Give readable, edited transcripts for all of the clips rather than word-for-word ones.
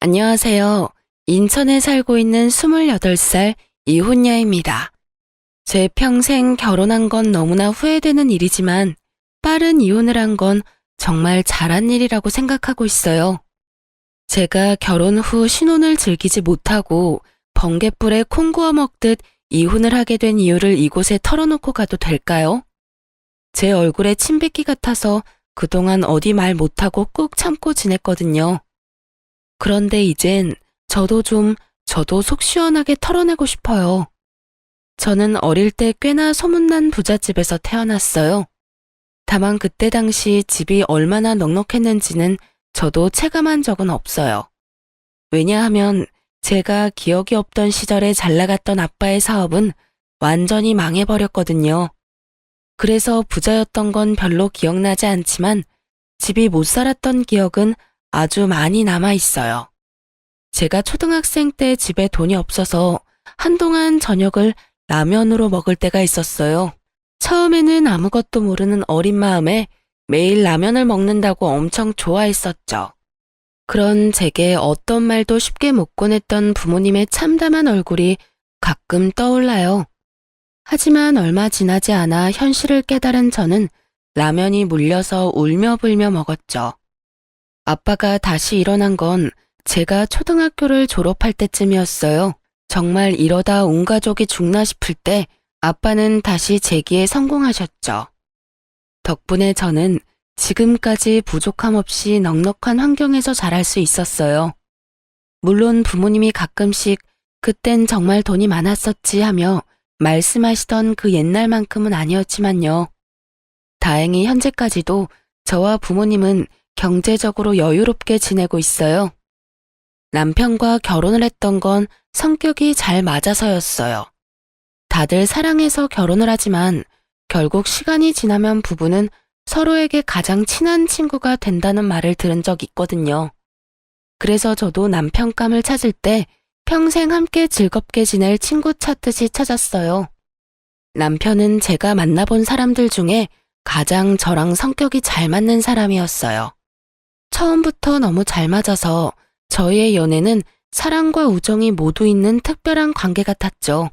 안녕하세요. 인천에 살고 있는 28살 이혼녀입니다. 제 평생 결혼한 건 너무나 후회되는 일이지만 빠른 이혼을 한 건 정말 잘한 일이라고 생각하고 있어요. 제가 결혼 후 신혼을 즐기지 못하고 번갯불에 콩 구워 먹듯 이혼을 하게 된 이유를 이곳에 털어놓고 가도 될까요? 제 얼굴에 침 뱉기 같아서 그동안 어디 말 못하고 꾹 참고 지냈거든요. 그런데 이젠 저도 속 시원하게 털어내고 싶어요. 저는 어릴 때 꽤나 소문난 부잣집에서 태어났어요. 다만 그때 당시 집이 얼마나 넉넉했는지는 저도 체감한 적은 없어요. 왜냐하면 제가 기억이 없던 시절에 잘 나갔던 아빠의 사업은 완전히 망해버렸거든요. 그래서 부자였던 건 별로 기억나지 않지만 집이 못 살았던 기억은 아주 많이 남아 있어요. 제가 초등학생 때 집에 돈이 없어서 한동안 저녁을 라면으로 먹을 때가 있었어요. 처음에는 아무것도 모르는 어린 마음에 매일 라면을 먹는다고 엄청 좋아했었죠. 그런 제게 어떤 말도 쉽게 못 꺼냈던 부모님의 참담한 얼굴이 가끔 떠올라요. 하지만 얼마 지나지 않아 현실을 깨달은 저는 라면이 물려서 울며 불며 먹었죠. 아빠가 다시 일어난 건 제가 초등학교를 졸업할 때쯤이었어요. 정말 이러다 온 가족이 죽나 싶을 때 아빠는 다시 재기에 성공하셨죠. 덕분에 저는 지금까지 부족함 없이 넉넉한 환경에서 자랄 수 있었어요. 물론 부모님이 가끔씩 그땐 정말 돈이 많았었지 하며 말씀하시던 그 옛날만큼은 아니었지만요. 다행히 현재까지도 저와 부모님은 경제적으로 여유롭게 지내고 있어요. 남편과 결혼을 했던 건 성격이 잘 맞아서였어요. 다들 사랑해서 결혼을 하지만 결국 시간이 지나면 부부는 서로에게 가장 친한 친구가 된다는 말을 들은 적 있거든요. 그래서 저도 남편감을 찾을 때 평생 함께 즐겁게 지낼 친구 찾듯이 찾았어요. 남편은 제가 만나본 사람들 중에 가장 저랑 성격이 잘 맞는 사람이었어요. 처음부터 너무 잘 맞아서 저희의 연애는 사랑과 우정이 모두 있는 특별한 관계 같았죠.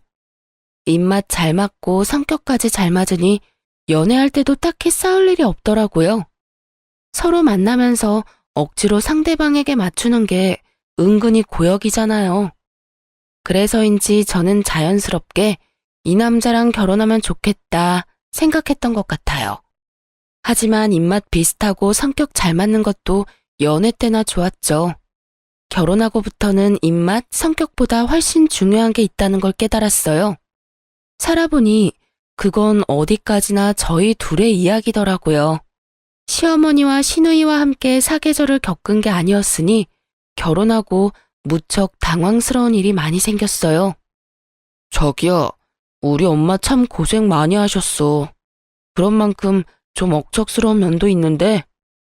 입맛 잘 맞고 성격까지 잘 맞으니 연애할 때도 딱히 싸울 일이 없더라고요. 서로 만나면서 억지로 상대방에게 맞추는 게 은근히 고역이잖아요. 그래서인지 저는 자연스럽게 이 남자랑 결혼하면 좋겠다 생각했던 것 같아요. 하지만 입맛 비슷하고 성격 잘 맞는 것도 연애 때나 좋았죠. 결혼하고부터는 입맛, 성격보다 훨씬 중요한 게 있다는 걸 깨달았어요. 살아보니 그건 어디까지나 저희 둘의 이야기더라고요. 시어머니와 시누이와 함께 사계절을 겪은 게 아니었으니 결혼하고 무척 당황스러운 일이 많이 생겼어요. 자기야, 우리 엄마 참 고생 많이 하셨어. 그런 만큼 좀 억척스러운 면도 있는데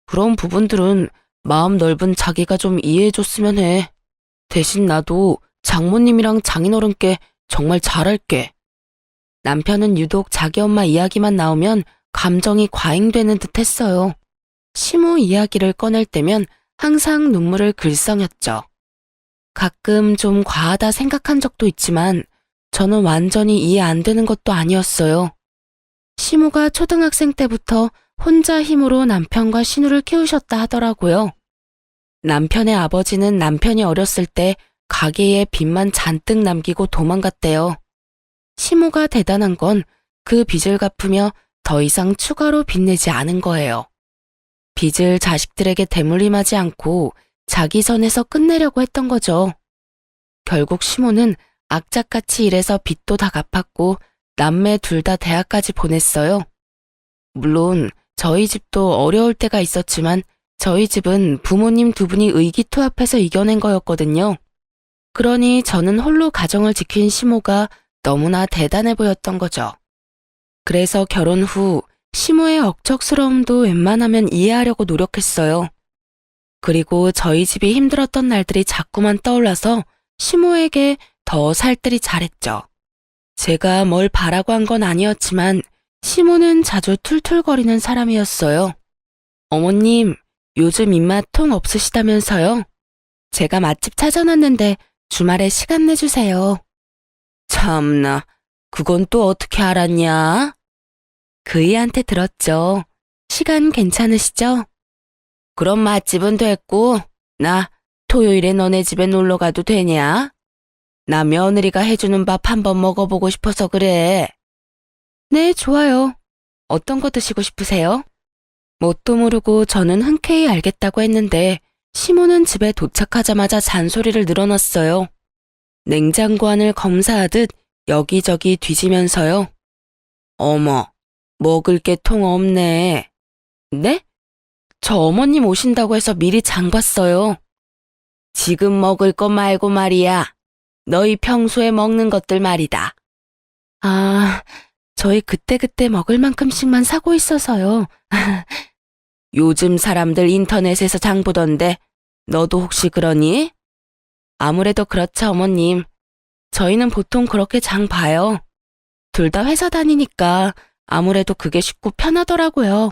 그런 부분들은 마음 넓은 자기가 좀 이해해줬으면 해. 대신 나도 장모님이랑 장인어른께 정말 잘할게. 남편은 유독 자기 엄마 이야기만 나오면 감정이 과잉되는 듯 했어요. 시모 이야기를 꺼낼 때면 항상 눈물을 글썽였죠. 가끔 좀 과하다 생각한 적도 있지만 저는 완전히 이해 안 되는 것도 아니었어요. 시모가 초등학생 때부터 혼자 힘으로 남편과 시누를 키우셨다 하더라고요. 남편의 아버지는 남편이 어렸을 때 가게에 빚만 잔뜩 남기고 도망갔대요. 시모가 대단한 건 그 빚을 갚으며 더 이상 추가로 빚내지 않은 거예요. 빚을 자식들에게 대물림하지 않고 자기 선에서 끝내려고 했던 거죠. 결국 시모는 악착같이 일해서 빚도 다 갚았고 남매 둘 다 대학까지 보냈어요. 물론 저희 집도 어려울 때가 있었지만 저희 집은 부모님 두 분이 의기투합해서 이겨낸 거였거든요. 그러니 저는 홀로 가정을 지킨 시모가 너무나 대단해 보였던 거죠. 그래서 결혼 후 시모의 억척스러움도 웬만하면 이해하려고 노력했어요. 그리고 저희 집이 힘들었던 날들이 자꾸만 떠올라서 시모에게 더 살뜰히 잘했죠. 제가 뭘 바라고 한 건 아니었지만 시모는 자주 툴툴거리는 사람이었어요. 어머님, 요즘 입맛 통 없으시다면서요? 제가 맛집 찾아놨는데 주말에 시간 내주세요. 참나, 그건 또 어떻게 알았냐? 그이한테 들었죠. 시간 괜찮으시죠? 그럼 맛집은 됐고, 나 토요일에 너네 집에 놀러 가도 되냐? 나 며느리가 해주는 밥 한번 먹어보고 싶어서 그래. 네, 좋아요. 어떤 거 드시고 싶으세요? 뭣도 모르고 저는 흔쾌히 알겠다고 했는데 시모는 집에 도착하자마자 잔소리를 늘어놨어요. 냉장고 안을 검사하듯 여기저기 뒤지면서요. 어머, 먹을 게 통 없네. 네? 저 어머님 오신다고 해서 미리 장 봤어요. 지금 먹을 거 말고 말이야. 너희 평소에 먹는 것들 말이다. 아, 저희 그때그때 먹을 만큼씩만 사고 있어서요. 요즘 사람들 인터넷에서 장 보던데 너도 혹시 그러니? 아무래도 그렇죠, 어머님. 저희는 보통 그렇게 장 봐요. 둘 다 회사 다니니까 아무래도 그게 쉽고 편하더라고요.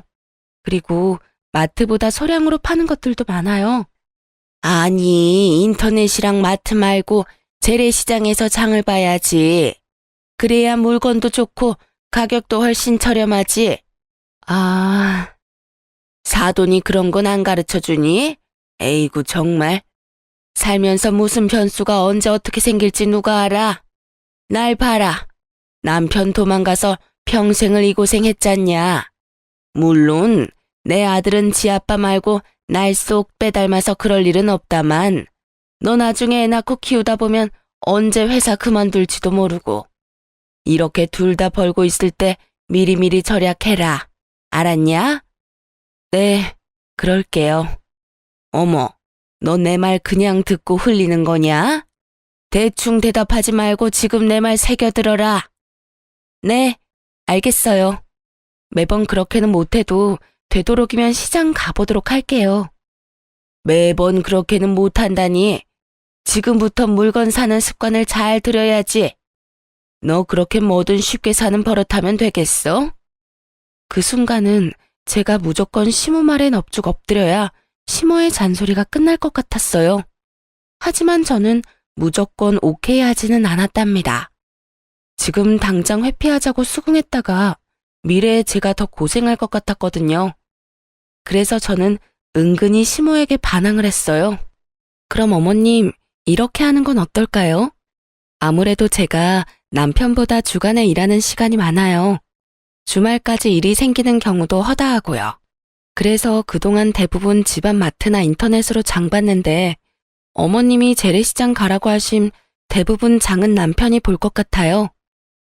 그리고 마트보다 소량으로 파는 것들도 많아요. 아니, 인터넷이랑 마트 말고 재래시장에서 장을 봐야지. 그래야 물건도 좋고 가격도 훨씬 저렴하지. 아, 사돈이 그런 건 안 가르쳐주니? 에이구 정말. 살면서 무슨 변수가 언제 어떻게 생길지 누가 알아? 날 봐라. 남편 도망가서 평생을 이 고생했잖냐. 물론 내 아들은 지 아빠 말고 날 쏙 빼닮아서 그럴 일은 없다만 너 나중에 애 낳고 키우다 보면 언제 회사 그만둘지도 모르고. 이렇게 둘 다 벌고 있을 때 미리미리 절약해라. 알았냐? 네, 그럴게요. 어머, 너 내 말 그냥 듣고 흘리는 거냐? 대충 대답하지 말고 지금 내 말 새겨들어라. 네, 알겠어요. 매번 그렇게는 못해도 되도록이면 시장 가보도록 할게요. 매번 그렇게는 못한다니. 지금부터 물건 사는 습관을 잘 들여야지. 너 그렇게 뭐든 쉽게 사는 버릇하면 되겠어? 그 순간은 제가 무조건 시모 말에 넙죽 엎드려야 시모의 잔소리가 끝날 것 같았어요. 하지만 저는 무조건 오케이 하지는 않았답니다. 지금 당장 회피하자고 수긍했다가 미래에 제가 더 고생할 것 같았거든요. 그래서 저는 은근히 시모에게 반항을 했어요. 그럼 어머님, 이렇게 하는 건 어떨까요? 아무래도 제가 남편보다 주간에 일하는 시간이 많아요. 주말까지 일이 생기는 경우도 허다하고요. 그래서 그동안 대부분 집안 마트나 인터넷으로 장 봤는데 어머님이 재래시장 가라고 하심 대부분 장은 남편이 볼 것 같아요.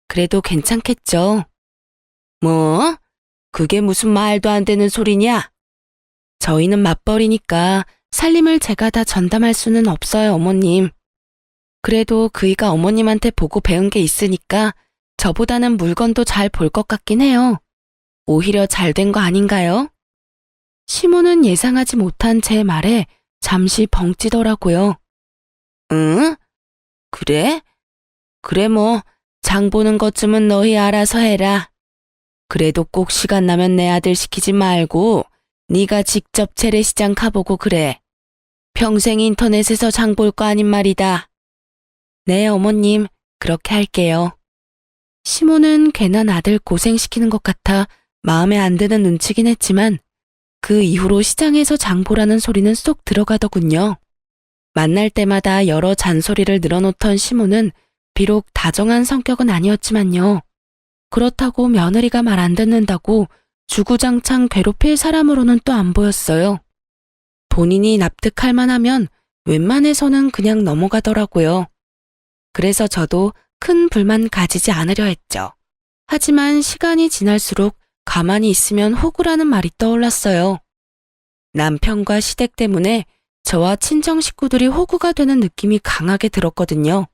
그래도 괜찮겠죠? 뭐? 그게 무슨 말도 안 되는 소리냐? 저희는 맞벌이니까 살림을 제가 다 전담할 수는 없어요, 어머님. 그래도 그이가 어머님한테 보고 배운 게 있으니까 저보다는 물건도 잘 볼 것 같긴 해요. 오히려 잘 된 거 아닌가요? 시모는 예상하지 못한 제 말에 잠시 벙찌더라고요. 응? 그래? 그래 뭐 장 보는 것쯤은 너희 알아서 해라. 그래도 꼭 시간 나면 내 아들 시키지 말고 네가 직접 재래시장 가보고 그래. 평생 인터넷에서 장 볼 거 아닌 말이다. 네, 어머님, 그렇게 할게요. 시모는 괜한 아들 고생시키는 것 같아 마음에 안 드는 눈치긴 했지만 그 이후로 시장에서 장 보라는 소리는 쏙 들어가더군요. 만날 때마다 여러 잔소리를 늘어놓던 시모는 비록 다정한 성격은 아니었지만요. 그렇다고 며느리가 말 안 듣는다고 주구장창 괴롭힐 사람으로는 또 안 보였어요. 본인이 납득할 만하면 웬만해서는 그냥 넘어가더라고요. 그래서 저도 큰 불만 가지지 않으려 했죠. 하지만 시간이 지날수록 가만히 있으면 호구라는 말이 떠올랐어요. 남편과 시댁 때문에 저와 친정 식구들이 호구가 되는 느낌이 강하게 들었거든요.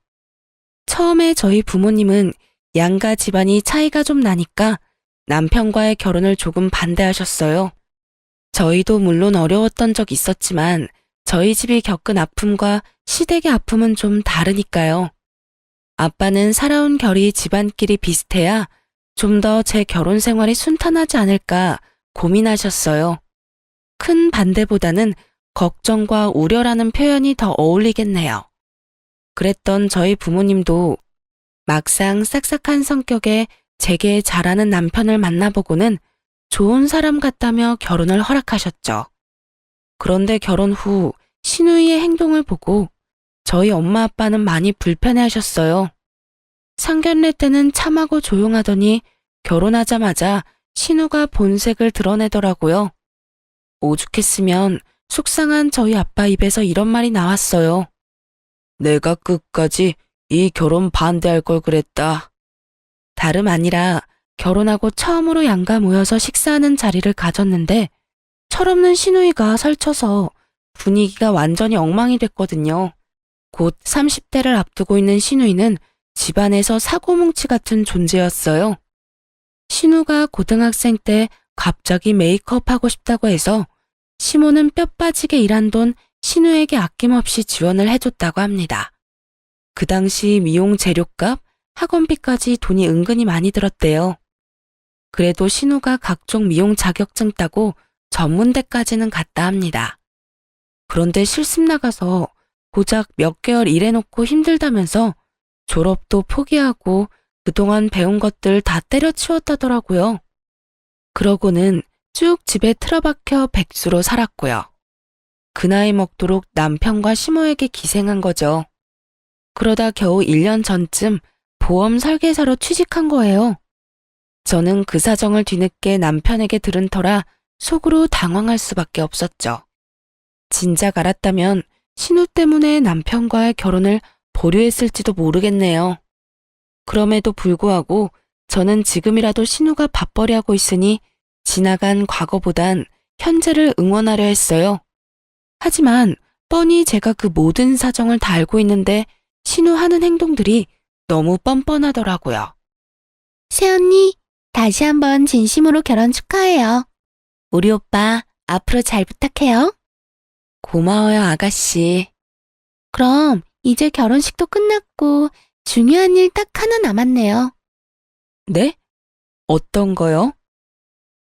처음에 저희 부모님은 양가 집안이 차이가 좀 나니까 남편과의 결혼을 조금 반대하셨어요. 저희도 물론 어려웠던 적 있었지만 저희 집이 겪은 아픔과 시댁의 아픔은 좀 다르니까요. 아빠는 살아온 결이 집안끼리 비슷해야 좀 더 제 결혼 생활이 순탄하지 않을까 고민하셨어요. 큰 반대보다는 걱정과 우려라는 표현이 더 어울리겠네요. 그랬던 저희 부모님도 막상 싹싹한 성격에 제게 잘하는 남편을 만나보고는 좋은 사람 같다며 결혼을 허락하셨죠. 그런데 결혼 후 신우이의 행동을 보고 저희 엄마 아빠는 많이 불편해하셨어요. 상견례 때는 참하고 조용하더니 결혼하자마자 신우가 본색을 드러내더라고요. 오죽했으면 속상한 저희 아빠 입에서 이런 말이 나왔어요. 내가 끝까지 이 결혼 반대할 걸 그랬다. 다름 아니라 결혼하고 처음으로 양가 모여서 식사하는 자리를 가졌는데 철없는 시누이가 설쳐서 분위기가 완전히 엉망이 됐거든요. 곧 30대를 앞두고 있는 시누이는 집안에서 사고뭉치 같은 존재였어요. 신우가 고등학생 때 갑자기 메이크업 하고 싶다고 해서 시모는 뼈 빠지게 일한 돈 신우에게 아낌없이 지원을 해줬다고 합니다. 그 당시 미용 재료값, 학원비까지 돈이 은근히 많이 들었대요. 그래도 신우가 각종 미용 자격증 따고 전문대까지는 갔다 합니다. 그런데 실습 나가서 고작 몇 개월 일해놓고 힘들다면서 졸업도 포기하고 그동안 배운 것들 다 때려치웠다더라고요. 그러고는 쭉 집에 틀어박혀 백수로 살았고요. 그 나이 먹도록 남편과 시모에게 기생한 거죠. 그러다 겨우 1년 전쯤 보험 설계사로 취직한 거예요. 저는 그 사정을 뒤늦게 남편에게 들은 터라 속으로 당황할 수밖에 없었죠. 진작 알았다면 신우 때문에 남편과의 결혼을 보류했을지도 모르겠네요. 그럼에도 불구하고 저는 지금이라도 신우가 밥벌이 하고 있으니 지나간 과거보단 현재를 응원하려 했어요. 하지만 뻔히 제가 그 모든 사정을 다 알고 있는데 신우 하는 행동들이 너무 뻔뻔하더라고요. 새언니, 다시 한번 진심으로 결혼 축하해요. 우리 오빠 앞으로 잘 부탁해요. 고마워요, 아가씨. 그럼 이제 결혼식도 끝났고 중요한 일 딱 하나 남았네요. 네? 어떤 거요?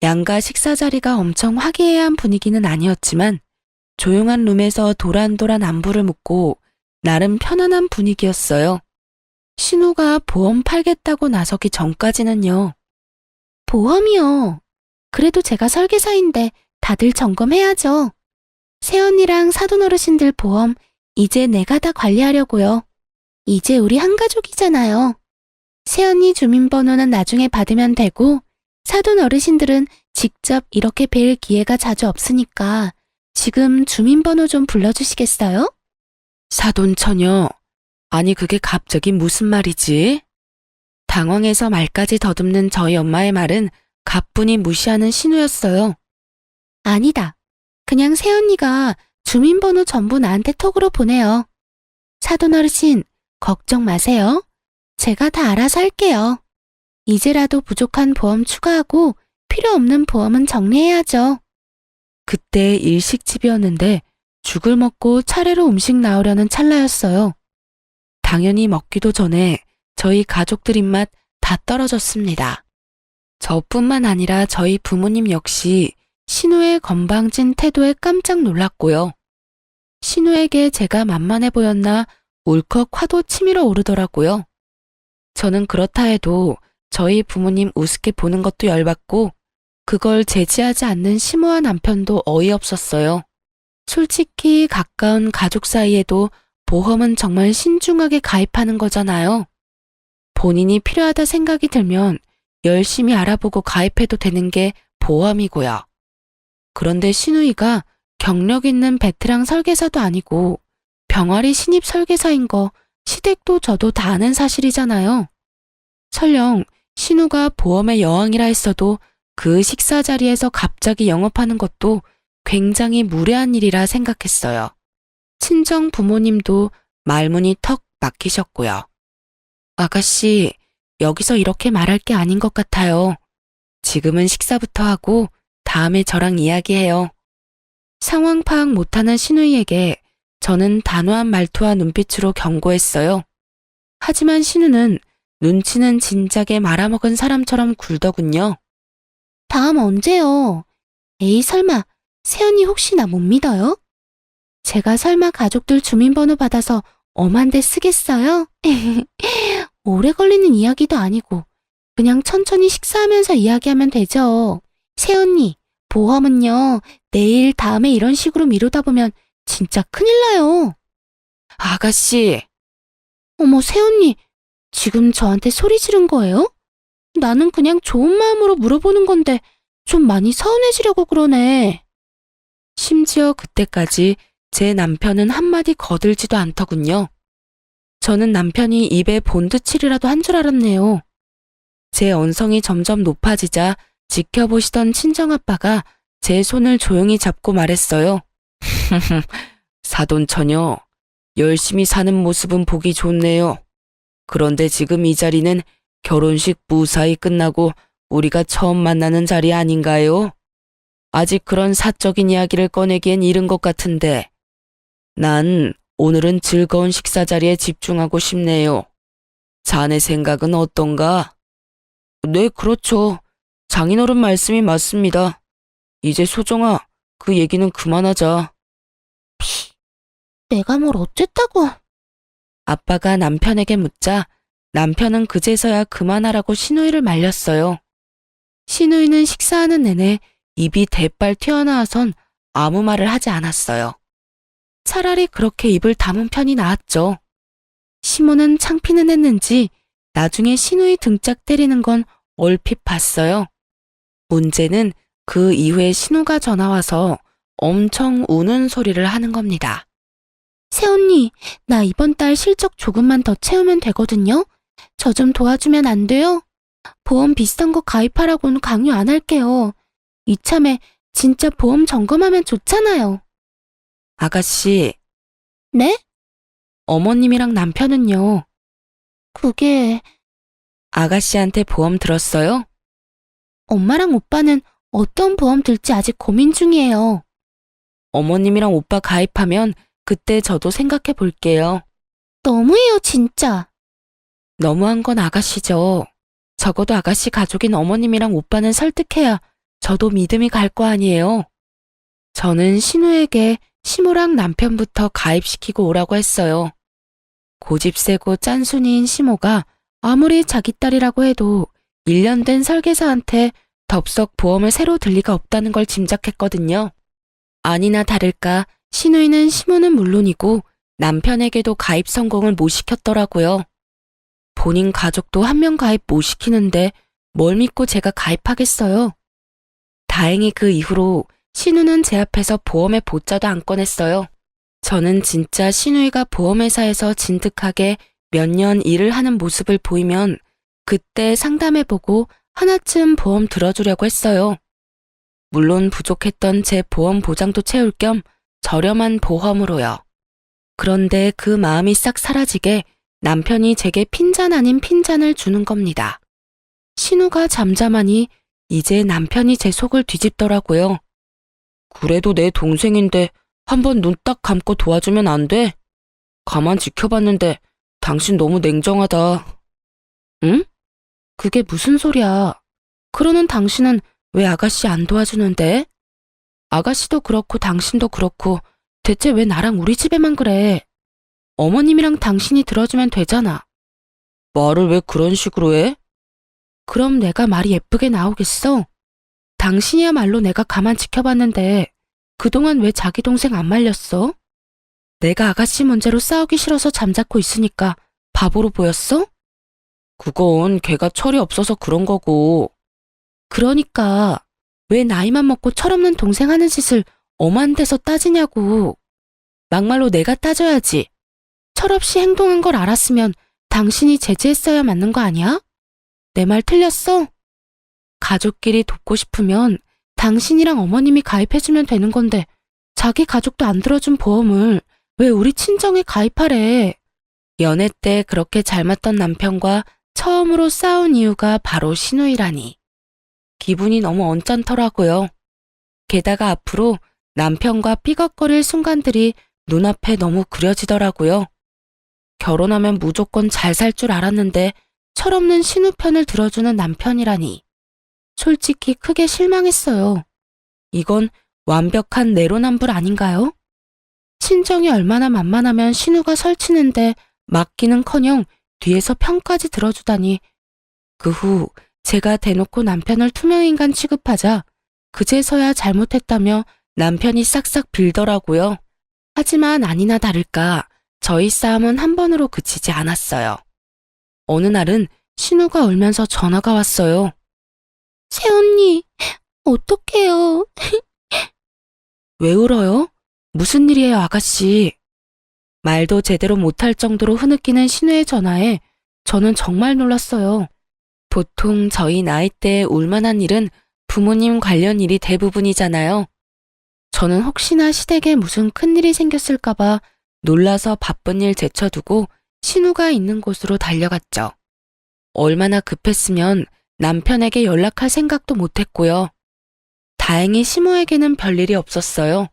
양가 식사 자리가 엄청 화기애애한 분위기는 아니었지만 조용한 룸에서 도란도란 안부를 묻고 나름 편안한 분위기였어요. 신우가 보험 팔겠다고 나서기 전까지는요. 보험이요? 그래도 제가 설계사인데 다들 점검해야죠. 새언니랑 사돈 어르신들 보험 이제 내가 다 관리하려고요. 이제 우리 한 가족이잖아요. 새언니 주민번호는 나중에 받으면 되고 사돈 어르신들은 직접 이렇게 뵐 기회가 자주 없으니까 지금 주민번호 좀 불러주시겠어요? 사돈 처녀, 아니 그게 갑자기 무슨 말이지? 당황해서 말까지 더듬는 저희 엄마의 말은 가뿐히 무시하는 신우였어요. 아니다. 그냥 새언니가 주민번호 전부 나한테 톡으로 보내요. 사돈 어르신, 걱정 마세요. 제가 다 알아서 할게요. 이제라도 부족한 보험 추가하고 필요 없는 보험은 정리해야죠. 그때 일식집이었는데 죽을 먹고 차례로 음식 나오려는 찰나였어요. 당연히 먹기도 전에 저희 가족들 입맛 다 떨어졌습니다. 저뿐만 아니라 저희 부모님 역시 신우의 건방진 태도에 깜짝 놀랐고요. 신우에게 제가 만만해 보였나 울컥 화도 치밀어 오르더라고요. 저는 그렇다 해도 저희 부모님 우습게 보는 것도 열받고 그걸 제지하지 않는 심오한 남편도 어이없었어요. 솔직히 가까운 가족 사이에도 보험은 정말 신중하게 가입하는 거잖아요. 본인이 필요하다 생각이 들면 열심히 알아보고 가입해도 되는 게 보험이고요. 그런데 신우이가 경력 있는 베테랑 설계사도 아니고 병아리 신입 설계사인 거 시댁도 저도 다 아는 사실이잖아요. 설령 신우가 보험의 여왕이라 했어도 그 식사 자리에서 갑자기 영업하는 것도 굉장히 무례한 일이라 생각했어요. 친정 부모님도 말문이 턱 막히셨고요. 아가씨, 여기서 이렇게 말할 게 아닌 것 같아요. 지금은 식사부터 하고 다음에 저랑 이야기해요. 상황 파악 못하는 신우이에게 저는 단호한 말투와 눈빛으로 경고했어요. 하지만 신우는 눈치는 진작에 말아먹은 사람처럼 굴더군요. 다음 언제요? 에이 설마 새언니 혹시 나 못 믿어요? 제가 설마 가족들 주민번호 받아서 엄한 데 쓰겠어요? 오래 걸리는 이야기도 아니고 그냥 천천히 식사하면서 이야기하면 되죠. 새언니, 보험은요, 내일 다음에 이런 식으로 미루다 보면 진짜 큰일 나요. 아가씨. 어머, 새언니, 지금 저한테 소리 지른 거예요? 나는 그냥 좋은 마음으로 물어보는 건데 좀 많이 서운해지려고 그러네. 심지어 그때까지 제 남편은 한마디 거들지도 않더군요. 저는 남편이 입에 본드칠이라도 한 줄 알았네요. 제 언성이 점점 높아지자 지켜보시던 친정아빠가 제 손을 조용히 잡고 말했어요. 사돈처녀, 열심히 사는 모습은 보기 좋네요. 그런데 지금 이 자리는 결혼식 무사히 끝나고 우리가 처음 만나는 자리 아닌가요? 아직 그런 사적인 이야기를 꺼내기엔 이른 것 같은데 난 오늘은 즐거운 식사 자리에 집중하고 싶네요. 자네 생각은 어떤가? 네, 그렇죠. 장인어른 말씀이 맞습니다. 이제 소정아, 그 얘기는 그만하자. 내가 뭘 어쨌다고? 아빠가 남편에게 묻자 남편은 그제서야 그만하라고 시누이를 말렸어요. 시누이는 식사하는 내내 입이 대빨 튀어나와선 아무 말을 하지 않았어요. 차라리 그렇게 입을 다문 편이 나았죠. 시모는 창피는 했는지 나중에 시누이 등짝 때리는 건 얼핏 봤어요. 문제는 그 이후에 신우가 전화와서 엄청 우는 소리를 하는 겁니다. 새언니, 나 이번 달 실적 조금만 더 채우면 되거든요? 저 좀 도와주면 안 돼요? 보험 비싼 거 가입하라고는 강요 안 할게요. 이참에 진짜 보험 점검하면 좋잖아요. 아가씨. 네? 어머님이랑 남편은요? 그게... 아가씨한테 보험 들었어요? 엄마랑 오빠는 어떤 보험 들지 아직 고민 중이에요. 어머님이랑 오빠 가입하면 그때 저도 생각해 볼게요. 너무해요, 진짜. 너무한 건 아가씨죠. 적어도 아가씨 가족인 어머님이랑 오빠는 설득해야 저도 믿음이 갈 거 아니에요. 저는 신우에게 시모랑 남편부터 가입시키고 오라고 했어요. 고집 세고 짠순이인 시모가 아무리 자기 딸이라고 해도 1년 된 설계사한테 덥석 보험을 새로 들 리가 없다는 걸 짐작했거든요. 아니나 다를까 시누이는 시모는 물론이고 남편에게도 가입 성공을 못 시켰더라고요. 본인 가족도 한 명 가입 못 시키는데 뭘 믿고 제가 가입하겠어요. 다행히 그 이후로 신우는 제 앞에서 보험의 보자도 안 꺼냈어요. 저는 진짜 신우이가 보험회사에서 진득하게 몇 년 일을 하는 모습을 보이면 그때 상담해보고 하나쯤 보험 들어주려고 했어요. 물론 부족했던 제 보험 보장도 채울 겸 저렴한 보험으로요. 그런데 그 마음이 싹 사라지게 남편이 제게 핀잔 아닌 핀잔을 주는 겁니다. 신우가 잠잠하니 이제 남편이 제 속을 뒤집더라고요. 그래도 내 동생인데 한번 눈 딱 감고 도와주면 안 돼? 가만 지켜봤는데 당신 너무 냉정하다. 응? 그게 무슨 소리야. 그러는 당신은 왜 아가씨 안 도와주는데? 아가씨도 그렇고 당신도 그렇고 대체 왜 나랑 우리 집에만 그래? 어머님이랑 당신이 들어주면 되잖아. 말을 왜 그런 식으로 해? 그럼 내가 말이 예쁘게 나오겠어? 당신이야말로 내가 가만 지켜봤는데 그동안 왜 자기 동생 안 말렸어? 내가 아가씨 문제로 싸우기 싫어서 잠자코 있으니까 바보로 보였어? 그건 걔가 철이 없어서 그런 거고. 그러니까 왜 나이만 먹고 철없는 동생 하는 짓을 엄한 데서 따지냐고. 막말로 내가 따져야지. 철없이 행동한 걸 알았으면 당신이 제지했어야 맞는 거 아니야? 내 말 틀렸어? 가족끼리 돕고 싶으면 당신이랑 어머님이 가입해주면 되는 건데 자기 가족도 안 들어준 보험을 왜 우리 친정에 가입하래? 연애 때 그렇게 잘 맞던 남편과 처음으로 싸운 이유가 바로 신우이라니. 기분이 너무 언짢더라고요. 게다가 앞으로 남편과 삐걱거릴 순간들이 눈앞에 너무 그려지더라고요. 결혼하면 무조건 잘 살 줄 알았는데 철없는 신우 편을 들어주는 남편이라니. 솔직히 크게 실망했어요. 이건 완벽한 내로남불 아닌가요? 친정이 얼마나 만만하면 신우가 설치는데 맡기는커녕 뒤에서 편까지 들어주다니. 그 후 제가 대놓고 남편을 투명인간 취급하자 그제서야 잘못했다며 남편이 싹싹 빌더라고요. 하지만 아니나 다를까 저희 싸움은 한 번으로 그치지 않았어요. 어느 날은 신우가 울면서 전화가 왔어요. 새언니, 어떡해요? 왜 울어요? 무슨 일이에요, 아가씨? 말도 제대로 못할 정도로 흐느끼는 신우의 전화에 저는 정말 놀랐어요. 보통 저희 나이대에 울만한 일은 부모님 관련 일이 대부분이잖아요. 저는 혹시나 시댁에 무슨 큰일이 생겼을까봐 놀라서 바쁜 일 제쳐두고 신우가 있는 곳으로 달려갔죠. 얼마나 급했으면 남편에게 연락할 생각도 못했고요. 다행히 시모에게는 별일이 없었어요.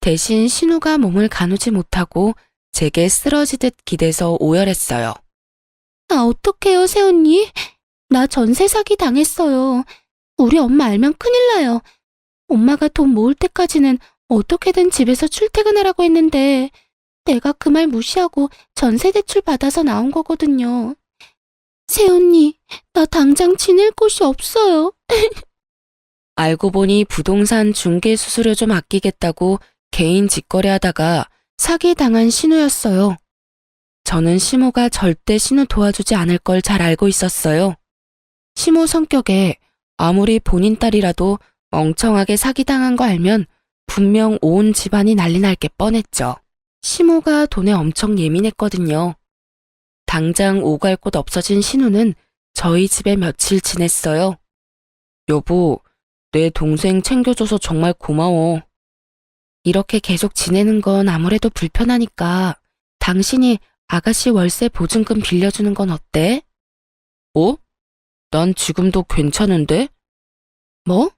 대신 신우가 몸을 가누지 못하고 제게 쓰러지듯 기대서 오열했어요. 아, 어떡해요, 새언니? 나 전세 사기 당했어요. 우리 엄마 알면 큰일 나요. 엄마가 돈 모을 때까지는 어떻게든 집에서 출퇴근하라고 했는데 내가 그 말 무시하고 전세 대출 받아서 나온 거거든요. 새언니, 나 당장 지낼 곳이 없어요. 알고 보니 부동산 중개 수수료 좀 아끼겠다고 개인 직거래하다가 사기당한 신우였어요. 저는 시모가 절대 신우 도와주지 않을 걸 잘 알고 있었어요. 시모 성격에 아무리 본인 딸이라도 멍청하게 사기당한 거 알면 분명 온 집안이 난리 날 게 뻔했죠. 시모가 돈에 엄청 예민했거든요. 당장 오갈 곳 없어진 신우는 저희 집에 며칠 지냈어요. 여보, 내 동생 챙겨줘서 정말 고마워. 이렇게 계속 지내는 건 아무래도 불편하니까 당신이 아가씨 월세 보증금 빌려주는 건 어때? 어? 난 지금도 괜찮은데? 뭐?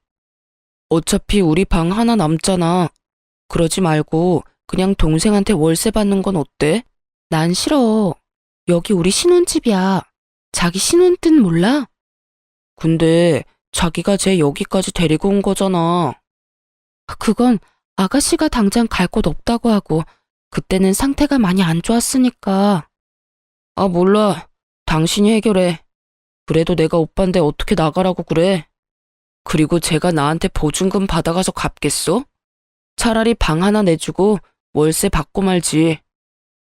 어차피 우리 방 하나 남잖아. 그러지 말고 그냥 동생한테 월세 받는 건 어때? 난 싫어. 여기 우리 신혼집이야. 자기 신혼 뜻 몰라? 근데 자기가 쟤 여기까지 데리고 온 거잖아. 그건 아가씨가 당장 갈 곳 없다고 하고 그때는 상태가 많이 안 좋았으니까. 아, 몰라. 당신이 해결해. 그래도 내가 오빠인데 어떻게 나가라고 그래? 그리고 제가 나한테 보증금 받아가서 갚겠어? 차라리 방 하나 내주고 월세 받고 말지.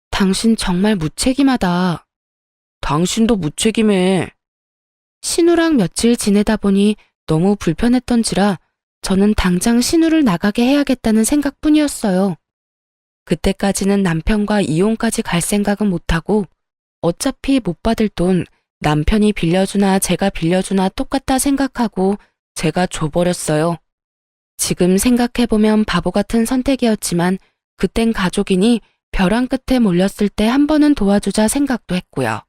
당신 정말 무책임하다. 당신도 무책임해. 신우랑 며칠 지내다 보니 너무 불편했던지라 저는 당장 신우를 나가게 해야겠다는 생각뿐이었어요. 그때까지는 남편과 이혼까지 갈 생각은 못하고 어차피 못 받을 돈 남편이 빌려주나 제가 빌려주나 똑같다 생각하고 제가 줘버렸어요. 지금 생각해보면 바보 같은 선택이었지만 그땐 가족이니 벼랑 끝에 몰렸을 때 한 번은 도와주자 생각도 했고요.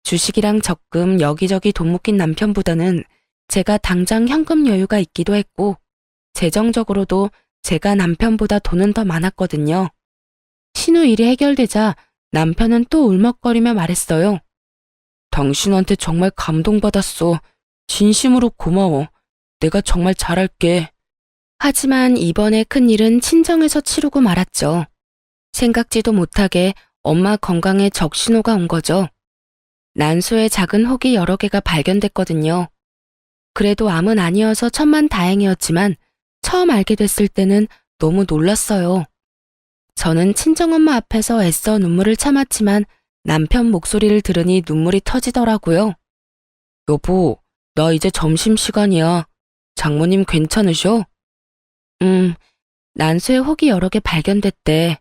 주식이랑 적금 여기저기 돈 묶인 남편보다는 제가 당장 현금 여유가 있기도 했고 재정적으로도 제가 남편보다 돈은 더 많았거든요. 신우 일이 해결되자 남편은 또 울먹거리며 말했어요. 당신한테 정말 감동받았어. 진심으로 고마워. 내가 정말 잘할게. 하지만 이번에 큰일은 친정에서 치르고 말았죠. 생각지도 못하게 엄마 건강에 적신호가 온 거죠. 난소에 작은 혹이 여러 개가 발견됐거든요. 그래도 암은 아니어서 천만다행이었지만 처음 알게 됐을 때는 너무 놀랐어요. 저는 친정엄마 앞에서 애써 눈물을 참았지만 남편 목소리를 들으니 눈물이 터지더라고요. 여보, 나 이제 점심시간이야. 장모님 괜찮으셔? 난소에 혹이 여러 개 발견됐대.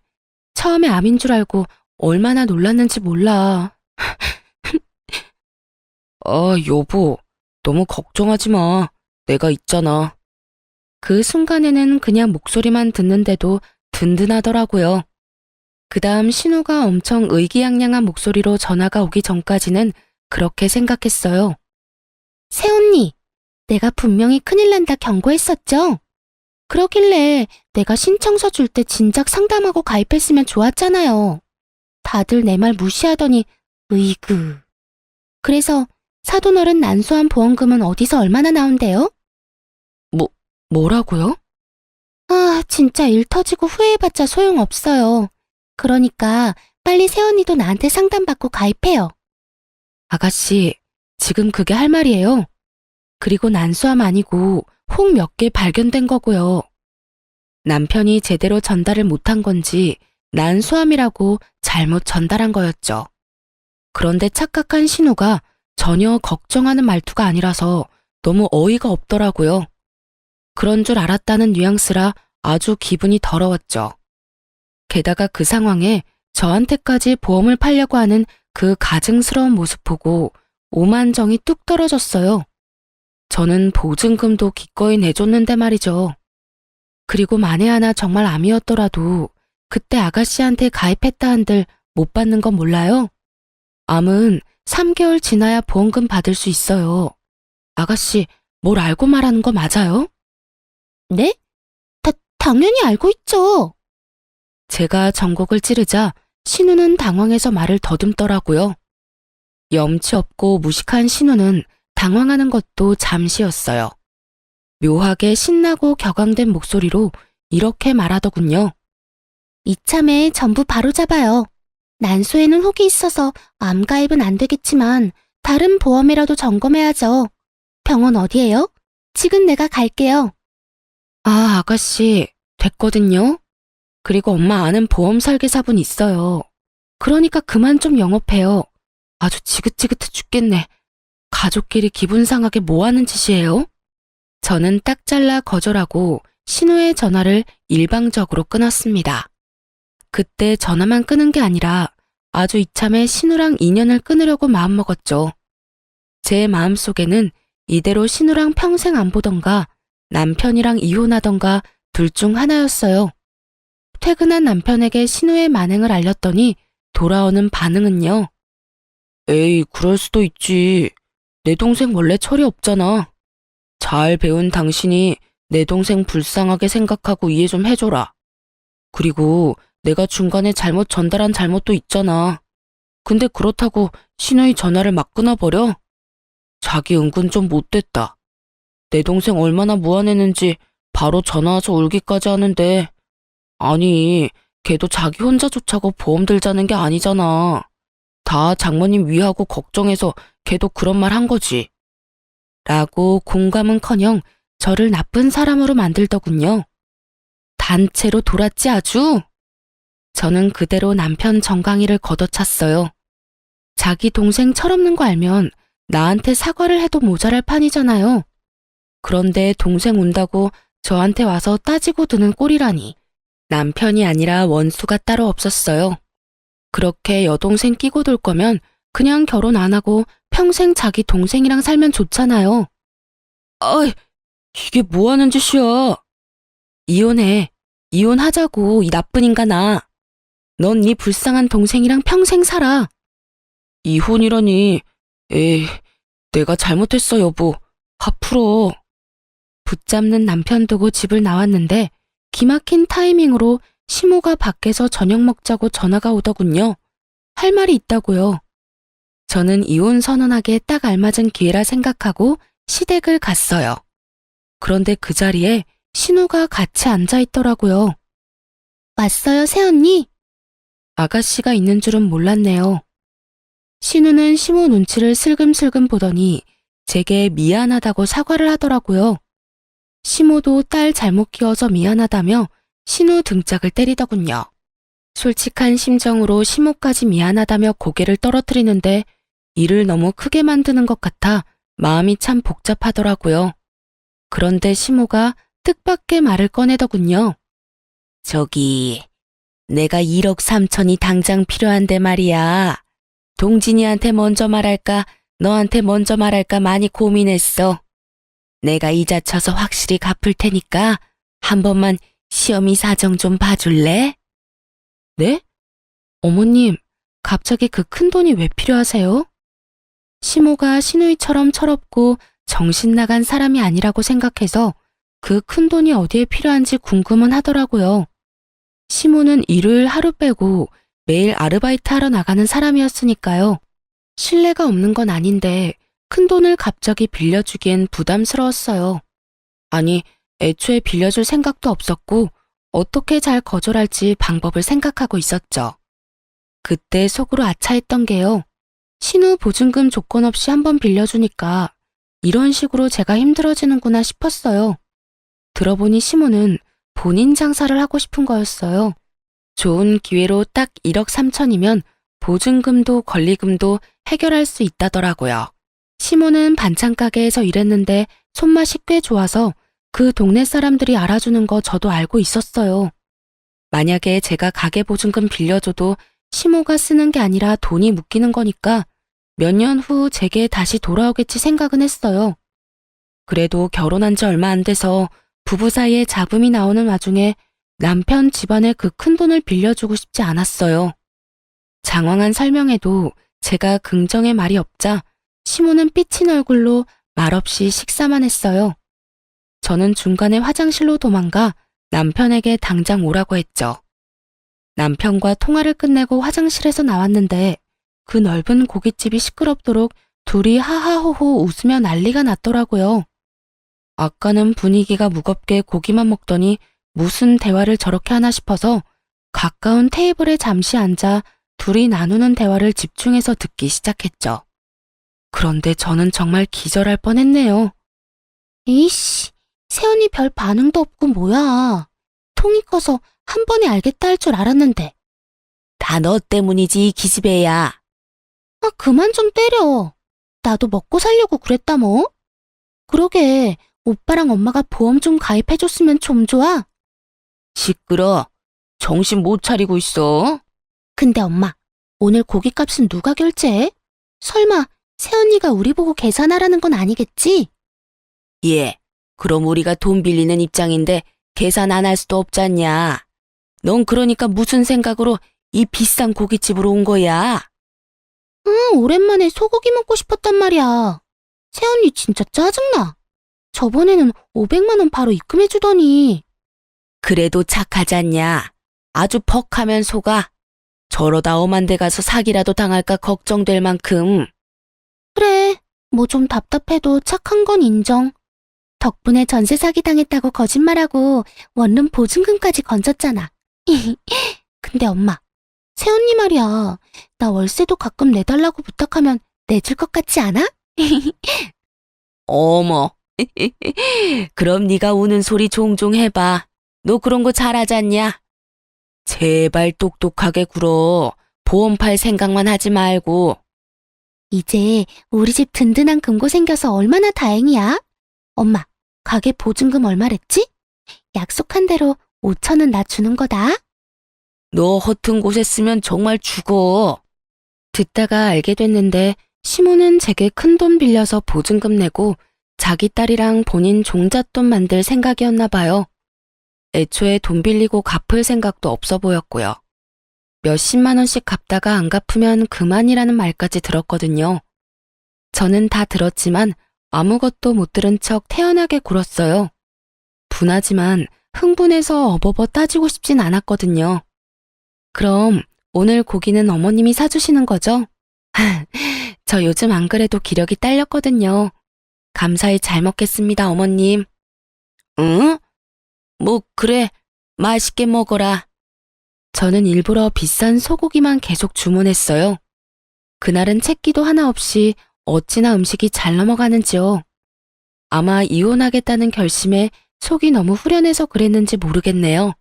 처음에 암인 줄 알고 얼마나 놀랐는지 몰라. 아, 여보, 너무 걱정하지 마. 내가 있잖아. 그 순간에는 그냥 목소리만 듣는데도 든든하더라고요. 그 다음 신우가 엄청 의기양양한 목소리로 전화가 오기 전까지는 그렇게 생각했어요. 새언니, 내가 분명히 큰일 난다 경고했었죠? 그러길래 내가 신청서 줄 때 진작 상담하고 가입했으면 좋았잖아요. 다들 내 말 무시하더니 으이그. 그래서 사돈어른 난소암 보험금은 어디서 얼마나 나온대요? 뭐라고요? 아, 진짜 일 터지고 후회해봤자 소용없어요. 그러니까 빨리 새언니도 나한테 상담받고 가입해요. 아가씨, 지금 그게 할 말이에요. 그리고 난수함 아니고 혹 몇 개 발견된 거고요. 남편이 제대로 전달을 못한 건지 난수함이라고 잘못 전달한 거였죠. 그런데 착각한 신우가 전혀 걱정하는 말투가 아니라서 너무 어이가 없더라고요. 그런 줄 알았다는 뉘앙스라 아주 기분이 더러웠죠. 게다가 그 상황에 저한테까지 보험을 팔려고 하는 그 가증스러운 모습 보고 오만정이 뚝 떨어졌어요. 저는 보증금도 기꺼이 내줬는데 말이죠. 그리고 만에 하나 정말 암이었더라도 그때 아가씨한테 가입했다 한들 못 받는 건 몰라요? 암은 3개월 지나야 보험금 받을 수 있어요. 아가씨, 뭘 알고 말하는 거 맞아요? 네? 당연히 알고 있죠. 제가 전곡을 찌르자 신우는 당황해서 말을 더듬더라고요. 염치 없고 무식한 신우는 당황하는 것도 잠시였어요. 묘하게 신나고 격앙된 목소리로 이렇게 말하더군요. 이참에 전부 바로잡아요. 난소에는 혹이 있어서 암 가입은 안 되겠지만 다른 보험이라도 점검해야죠. 병원 어디예요? 지금 내가 갈게요. 아, 아가씨, 됐거든요. 그리고 엄마 아는 보험 설계사분 있어요. 그러니까 그만 좀 영업해요. 아주 지긋지긋해 죽겠네. 가족끼리 기분 상하게 뭐 하는 짓이에요? 저는 딱 잘라 거절하고 신우의 전화를 일방적으로 끊었습니다. 그때 전화만 끊은 게 아니라 아주 이참에 신우랑 인연을 끊으려고 마음먹었죠. 제 마음속에는 이대로 신우랑 평생 안 보던가 남편이랑 이혼하던가 둘 중 하나였어요. 퇴근한 남편에게 신우의 만행을 알렸더니 돌아오는 반응은요. 에이, 그럴 수도 있지. 내 동생 원래 철이 없잖아. 잘 배운 당신이 내 동생 불쌍하게 생각하고 이해 좀 해줘라. 그리고 내가 중간에 잘못 전달한 잘못도 있잖아. 근데 그렇다고 신우의 전화를 막 끊어버려? 자기 은근 좀 못됐다. 내 동생 얼마나 무안했는지 바로 전화 와서 울기까지 하는데 아니, 걔도 자기 혼자 좋자고 보험 들자는 게 아니잖아. 다 장모님 위하고 걱정해서 걔도 그런 말 한 거지. 라고 공감은커녕 저를 나쁜 사람으로 만들더군요. 단체로 돌았지 아주? 저는 그대로 남편 정강이를 걷어찼어요. 자기 동생 철없는 거 알면 나한테 사과를 해도 모자랄 판이잖아요. 그런데 동생 운다고 저한테 와서 따지고 드는 꼴이라니. 남편이 아니라 원수가 따로 없었어요. 그렇게 여동생 끼고 돌 거면 그냥 결혼 안 하고 평생 자기 동생이랑 살면 좋잖아요. 아이, 이게 뭐 하는 짓이야? 이혼해. 이혼하자고, 이 나쁜 인간아. 넌 네 불쌍한 동생이랑 평생 살아. 이혼이라니. 에이, 내가 잘못했어, 여보. 화 풀어. 붙잡는 남편 두고 집을 나왔는데 기막힌 타이밍으로 시모가 밖에서 저녁 먹자고 전화가 오더군요. 할 말이 있다고요. 저는 이혼 선언하기에 딱 알맞은 기회라 생각하고 시댁을 갔어요. 그런데 그 자리에 신우가 같이 앉아 있더라고요. 왔어요, 새언니? 아가씨가 있는 줄은 몰랐네요. 신우는 시모 눈치를 슬금슬금 보더니 제게 미안하다고 사과를 하더라고요. 시모도 딸 잘못 키워서 미안하다며 신우 등짝을 때리더군요. 솔직한 심정으로 시모까지 미안하다며 고개를 떨어뜨리는데 일을 너무 크게 만드는 것 같아 마음이 참 복잡하더라고요. 그런데 시모가 뜻밖의 말을 꺼내더군요. 저기, 내가 1억 3천이 당장 필요한데 말이야. 동진이한테 먼저 말할까, 너한테 먼저 말할까 많이 고민했어. 내가 이자 쳐서 확실히 갚을 테니까 한 번만 시어미 사정 좀 봐줄래? 네? 어머님, 갑자기 그 큰돈이 왜 필요하세요? 시모가 신우이처럼 철없고 정신 나간 사람이 아니라고 생각해서 그 큰돈이 어디에 필요한지 궁금은 하더라고요. 시모는 일요일 하루 빼고 매일 아르바이트 하러 나가는 사람이었으니까요. 신뢰가 없는 건 아닌데 큰돈을 갑자기 빌려주기엔 부담스러웠어요. 아니, 애초에 빌려줄 생각도 없었고 어떻게 잘 거절할지 방법을 생각하고 있었죠. 그때 속으로 아차했던 게요. 신우 보증금 조건 없이 한번 빌려주니까 이런 식으로 제가 힘들어지는구나 싶었어요. 들어보니 시모는 본인 장사를 하고 싶은 거였어요. 좋은 기회로 딱 1억 3천이면 보증금도 권리금도 해결할 수 있다더라고요. 시모는 반찬 가게에서 일했는데 손맛이 꽤 좋아서 그 동네 사람들이 알아주는 거 저도 알고 있었어요. 만약에 제가 가게 보증금 빌려줘도 시모가 쓰는 게 아니라 돈이 묶이는 거니까 몇 년 후 제게 다시 돌아오겠지 생각은 했어요. 그래도 결혼한 지 얼마 안 돼서 부부 사이에 잡음이 나오는 와중에 남편 집안에 그 큰 돈을 빌려주고 싶지 않았어요. 장황한 설명에도 제가 긍정의 말이 없자 시모는 삐친 얼굴로 말없이 식사만 했어요. 저는 중간에 화장실로 도망가 남편에게 당장 오라고 했죠. 남편과 통화를 끝내고 화장실에서 나왔는데 그 넓은 고깃집이 시끄럽도록 둘이 하하호호 웃으며 난리가 났더라고요. 아까는 분위기가 무겁게 고기만 먹더니 무슨 대화를 저렇게 하나 싶어서 가까운 테이블에 잠시 앉아 둘이 나누는 대화를 집중해서 듣기 시작했죠. 그런데 저는 정말 기절할 뻔했네요. 이씨, 세연이 별 반응도 없고 뭐야. 통이 커서 한 번에 알겠다 할 줄 알았는데. 다 너 때문이지, 이 기집애야. 아, 그만 좀 때려. 나도 먹고 살려고 그랬다 뭐. 그러게, 오빠랑 엄마가 보험 좀 가입해줬으면 좀 좋아. 시끄러. 정신 못 차리고 있어. 근데 엄마, 오늘 고깃값은 누가 결제해? 설마 새언니가 우리 보고 계산하라는 건 아니겠지? 예, 그럼 우리가 돈 빌리는 입장인데 계산 안 할 수도 없잖냐. 넌 그러니까 무슨 생각으로 이 비싼 고깃집으로 온 거야? 오랜만에 소고기 먹고 싶었단 말이야. 새언니 진짜 짜증나. 저번에는 500만 원 바로 입금해주더니. 그래도 착하잖냐. 아주 퍽하면 속아. 저러다 엄한 데 가서 사기라도 당할까 걱정될 만큼. 그래, 뭐 좀 답답해도 착한 건 인정. 덕분에 전세 사기 당했다고 거짓말하고 원룸 보증금까지 건졌잖아. 근데 엄마, 새언니 말이야. 나 월세도 가끔 내달라고 부탁하면 내줄 것 같지 않아? 어머. 그럼 네가 우는 소리 종종 해봐. 너 그런 거 잘하잖냐? 제발 똑똑하게 굴어. 보험 팔 생각만 하지 말고. 이제 우리 집 든든한 금고 생겨서 얼마나 다행이야. 엄마, 가게 보증금 얼마랬지? 약속한 대로 5천은 나 주는 거다. 너 허튼 곳에 쓰면 정말 죽어. 듣다가 알게 됐는데 시모는 제게 큰 돈 빌려서 보증금 내고 자기 딸이랑 본인 종잣돈 만들 생각이었나 봐요. 애초에 돈 빌리고 갚을 생각도 없어 보였고요. 몇십만 원씩 갚다가 안 갚으면 그만이라는 말까지 들었거든요. 저는 다 들었지만 아무것도 못 들은 척 태연하게 굴었어요. 분하지만 흥분해서 어버버 따지고 싶진 않았거든요. 그럼 오늘 고기는 어머님이 사주시는 거죠? 저 요즘 안 그래도 기력이 딸렸거든요. 감사히 잘 먹겠습니다, 어머님. 응? 뭐 그래, 맛있게 먹어라. 저는 일부러 비싼 소고기만 계속 주문했어요. 그날은 채기도 하나 없이 어찌나 음식이 잘 넘어가는지요. 아마 이혼하겠다는 결심에 속이 너무 후련해서 그랬는지 모르겠네요.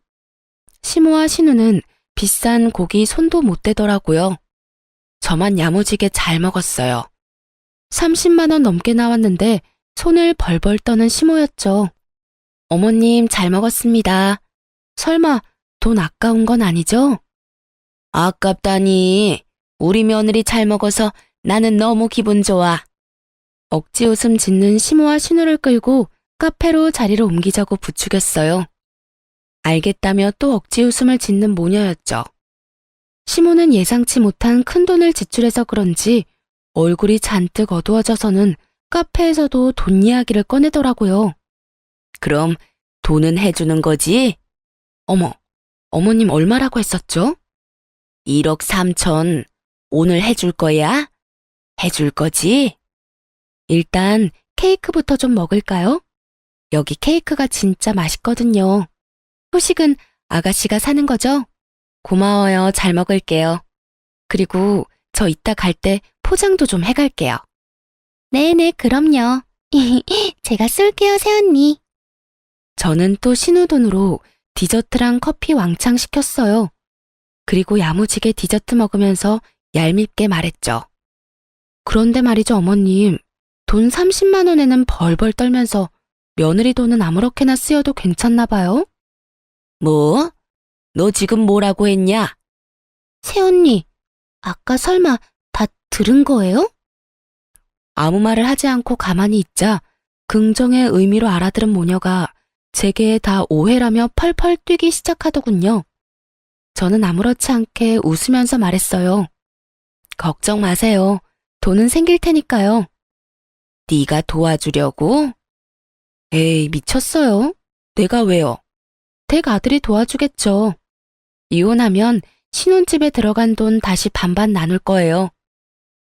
시모와 신우는 비싼 고기 손도 못 대더라고요. 저만 야무지게 잘 먹었어요. 30만 원 넘게 나왔는데 손을 벌벌 떠는 시모였죠. 어머님 잘 먹었습니다. 설마 돈 아까운 건 아니죠? 아깝다니. 우리 며느리 잘 먹어서 나는 너무 기분 좋아. 억지 웃음 짓는 시모와 신우를 끌고 카페로 자리를 옮기자고 부추겼어요. 알겠다며 또 억지 웃음을 짓는 모녀였죠. 시모는 예상치 못한 큰 돈을 지출해서 그런지 얼굴이 잔뜩 어두워져서는 카페에서도 돈 이야기를 꺼내더라고요. 그럼 돈은 해주는 거지? 어머, 어머님 얼마라고 했었죠? 1억 3천. 오늘 해줄 거야? 해줄 거지? 일단 케이크부터 좀 먹을까요? 여기 케이크가 진짜 맛있거든요. 후식은 아가씨가 사는 거죠? 고마워요. 잘 먹을게요. 그리고 저 이따 갈 때 포장도 좀 해갈게요. 네네, 그럼요. 제가 쏠게요, 새언니. 저는 또 신우 돈으로 디저트랑 커피 왕창 시켰어요. 그리고 야무지게 디저트 먹으면서 얄밉게 말했죠. 그런데 말이죠, 어머님. 돈 30만 원에는 벌벌 떨면서 며느리 돈은 아무렇게나 쓰여도 괜찮나 봐요? 뭐? 너 지금 뭐라고 했냐? 새언니, 아까 설마 다 들은 거예요? 아무 말을 하지 않고 가만히 있자 긍정의 의미로 알아들은 모녀가 제게 다 오해라며 펄펄 뛰기 시작하더군요. 저는 아무렇지 않게 웃으면서 말했어요. 걱정 마세요. 돈은 생길 테니까요. 네가 도와주려고? 에이, 미쳤어요. 내가 왜요? 댁 아들이 도와주겠죠. 이혼하면 신혼집에 들어간 돈 다시 반반 나눌 거예요.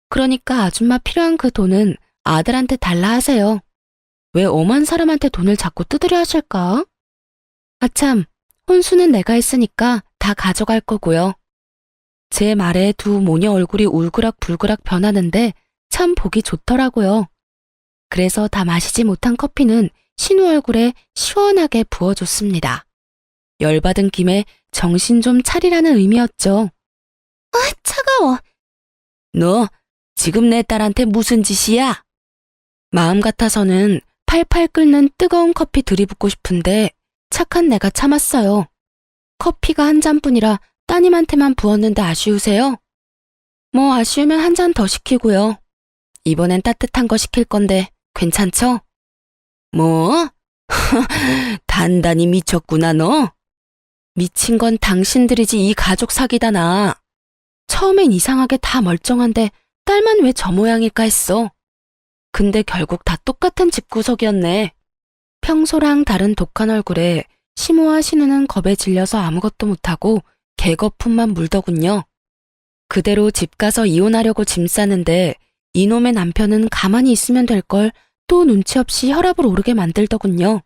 그러니까 아줌마 필요한 그 돈은 아들한테 달라 하세요. 왜 엄한 사람한테 돈을 자꾸 뜯으려 하실까? 아참, 혼수는 내가 했으니까 다 가져갈 거고요. 제 말에 두 모녀 얼굴이 울그락불그락 변하는데 참 보기 좋더라고요. 그래서 다 마시지 못한 커피는 신우 얼굴에 시원하게 부어줬습니다. 열받은 김에 정신 좀 차리라는 의미였죠. 아, 차가워. 너 지금 내 딸한테 무슨 짓이야? 마음 같아서는 팔팔 끓는 뜨거운 커피 들이붓고 싶은데 착한 내가 참았어요. 커피가 한 잔뿐이라 따님한테만 부었는데 아쉬우세요? 뭐 아쉬우면 한 잔 더 시키고요. 이번엔 따뜻한 거 시킬 건데 괜찮죠? 뭐? 단단히 미쳤구나 너. 미친 건 당신들이지 이 가족 사기다. 처음엔 이상하게 다 멀쩡한데 딸만 왜 저 모양일까 했어. 근데 결국 다 똑같은 집구석이었네. 평소랑 다른 독한 얼굴에 시모와 신우는 겁에 질려서 아무것도 못하고 개거품만 물더군요. 그대로 집 가서 이혼하려고 짐 싸는데 이놈의 남편은 가만히 있으면 될 걸 또 눈치 없이 혈압을 오르게 만들더군요.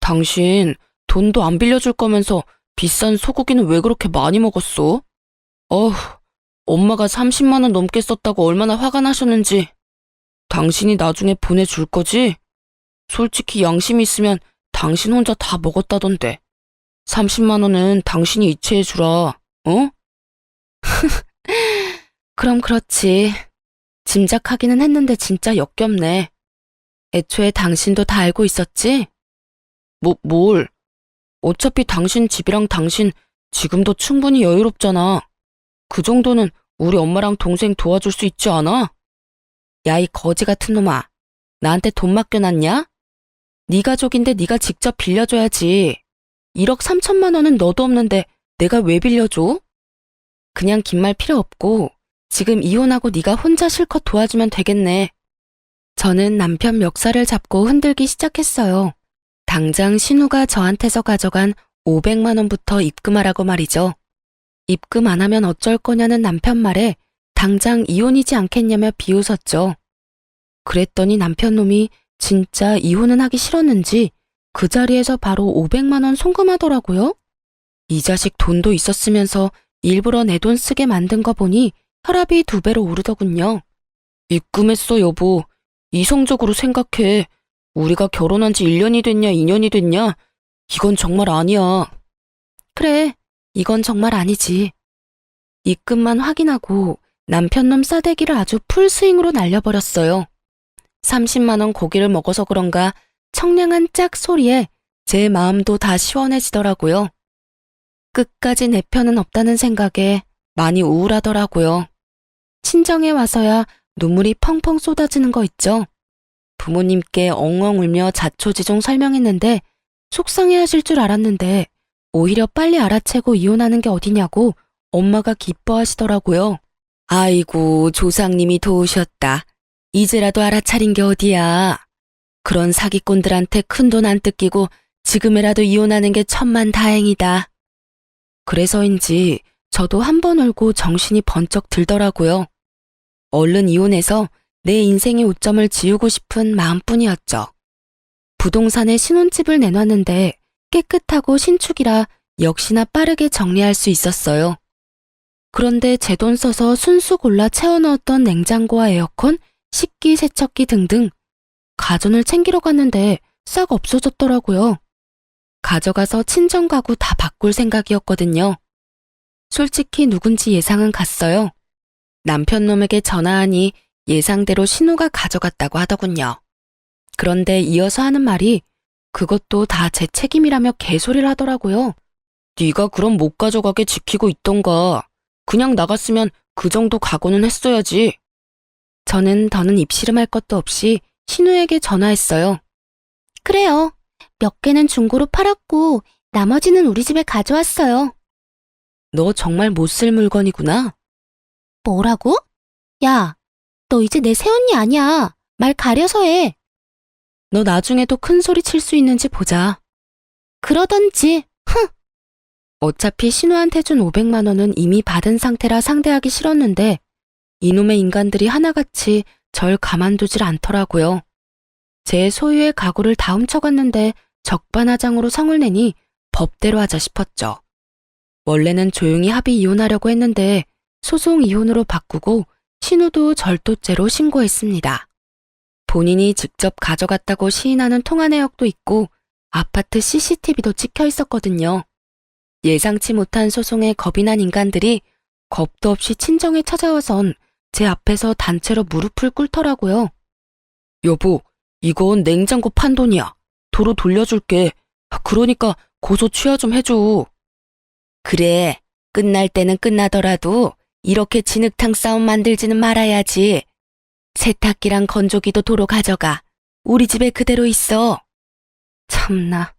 당신 돈도 안 빌려줄 거면서 비싼 소고기는 왜 그렇게 많이 먹었어? 어휴, 엄마가 30만 원 넘게 썼다고 얼마나 화가 나셨는지. 당신이 나중에 보내줄 거지? 솔직히 양심 있으면 당신 혼자 다 먹었다던데. 30만 원은 당신이 이체해주라, 어? 그럼 그렇지. 짐작하기는 했는데 진짜 역겹네. 애초에 당신도 다 알고 있었지? 뭘? 어차피 당신 집이랑 당신 지금도 충분히 여유롭잖아. 그 정도는 우리 엄마랑 동생 도와줄 수 있지 않아? 야, 이 거지 같은 놈아. 나한테 돈 맡겨놨냐? 네 가족인데 네가 직접 빌려줘야지. 1억 3천만 원은 너도 없는데 내가 왜 빌려줘? 그냥 긴 말 필요 없고 지금 이혼하고 네가 혼자 실컷 도와주면 되겠네. 저는 남편 멱살을 잡고 흔들기 시작했어요. 당장 신우가 저한테서 가져간 500만 원부터 입금하라고 말이죠. 입금 안 하면 어쩔 거냐는 남편 말에 당장 이혼이지 않겠냐며 비웃었죠. 그랬더니 남편 놈이 진짜 이혼은 하기 싫었는지 그 자리에서 바로 500만 원 송금하더라고요. 이 자식 돈도 있었으면서 일부러 내 돈 쓰게 만든 거 보니 혈압이 2배로 오르더군요. 입금했어, 여보. 이성적으로 생각해. 우리가 결혼한 지 1년이 됐냐, 2년이 됐냐? 이건 정말 아니야. 그래, 이건 정말 아니지. 입금만 확인하고 남편놈 싸대기를 아주 풀스윙으로 날려버렸어요. 30만 원 고기를 먹어서 그런가 청량한 짝 소리에 제 마음도 다 시원해지더라고요. 끝까지 내 편은 없다는 생각에 많이 우울하더라고요. 친정에 와서야 눈물이 펑펑 쏟아지는 거 있죠. 부모님께 엉엉 울며 자초지종 설명했는데 속상해하실 줄 알았는데 오히려 빨리 알아채고 이혼하는 게 어디냐고 엄마가 기뻐하시더라고요. 아이고, 조상님이 도우셨다. 이제라도 알아차린 게 어디야. 그런 사기꾼들한테 큰돈 안 뜯기고 지금이라도 이혼하는 게 천만다행이다. 그래서인지 저도 한 번 울고 정신이 번쩍 들더라고요. 얼른 이혼해서 내 인생의 오점을 지우고 싶은 마음뿐이었죠. 부동산에 신혼집을 내놨는데 깨끗하고 신축이라 역시나 빠르게 정리할 수 있었어요. 그런데 제 돈 써서 순수 골라 채워넣었던 냉장고와 에어컨, 식기, 세척기 등등 가전을 챙기러 갔는데 싹 없어졌더라고요. 가져가서 친정 가구 다 바꿀 생각이었거든요. 솔직히 누군지 예상은 갔어요. 남편 놈에게 전화하니 예상대로 신우가 가져갔다고 하더군요. 그런데 이어서 하는 말이 그것도 다 제 책임이라며 개소리를 하더라고요. 네가 그럼 못 가져가게 지키고 있던가. 그냥 나갔으면 그 정도 각오는 했어야지. 저는 더는 입씨름할 것도 없이 신우에게 전화했어요. 그래요. 몇 개는 중고로 팔았고 나머지는 우리 집에 가져왔어요. 너 정말 못 쓸 물건이구나. 뭐라고? 야, 너 이제 내 새언니 아니야. 말 가려서 해. 너 나중에도 큰 소리 칠 수 있는지 보자. 그러던지. 어차피 신우한테 준 500만 원은 이미 받은 상태라 상대하기 싫었는데 이놈의 인간들이 하나같이 절 가만두질 않더라고요. 제 소유의 가구를 다 훔쳐갔는데 적반하장으로 성을 내니 법대로 하자 싶었죠. 원래는 조용히 합의 이혼하려고 했는데 소송 이혼으로 바꾸고 신우도 절도죄로 신고했습니다. 본인이 직접 가져갔다고 시인하는 통화 내역도 있고 아파트 CCTV도 찍혀 있었거든요. 예상치 못한 소송에 겁이 난 인간들이 겁도 없이 친정에 찾아와선 제 앞에서 단체로 무릎을 꿇더라고요. 여보, 이건 냉장고 판돈이야. 도로 돌려줄게. 그러니까 고소 취하 좀 해줘. 그래, 끝날 때는 끝나더라도 이렇게 진흙탕 싸움 만들지는 말아야지. 세탁기랑 건조기도 도로 가져가. 우리 집에 그대로 있어. 참나.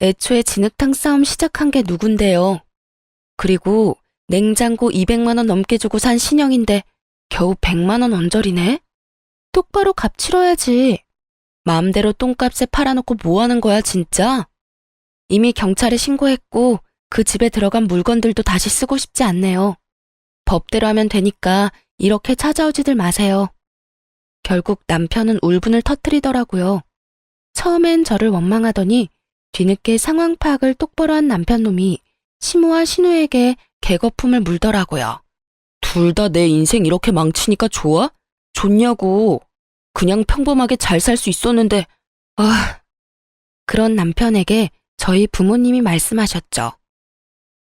애초에 진흙탕 싸움 시작한 게 누군데요. 그리고 냉장고 200만 원 넘게 주고 산 신형인데 겨우 100만 원 언저리네? 똑바로 값 치러야지. 마음대로 똥값에 팔아놓고 뭐 하는 거야 진짜? 이미 경찰에 신고했고 그 집에 들어간 물건들도 다시 쓰고 싶지 않네요. 법대로 하면 되니까 이렇게 찾아오지들 마세요. 결국 남편은 울분을 터뜨리더라고요. 처음엔 저를 원망하더니 뒤늦게 상황 파악을 똑바로 한 남편놈이 시모와 신우에게 개거품을 물더라고요. 둘 다 내 인생 이렇게 망치니까 좋아? 좋냐고. 그냥 평범하게 잘 살 수 있었는데 그런 남편에게 저희 부모님이 말씀하셨죠.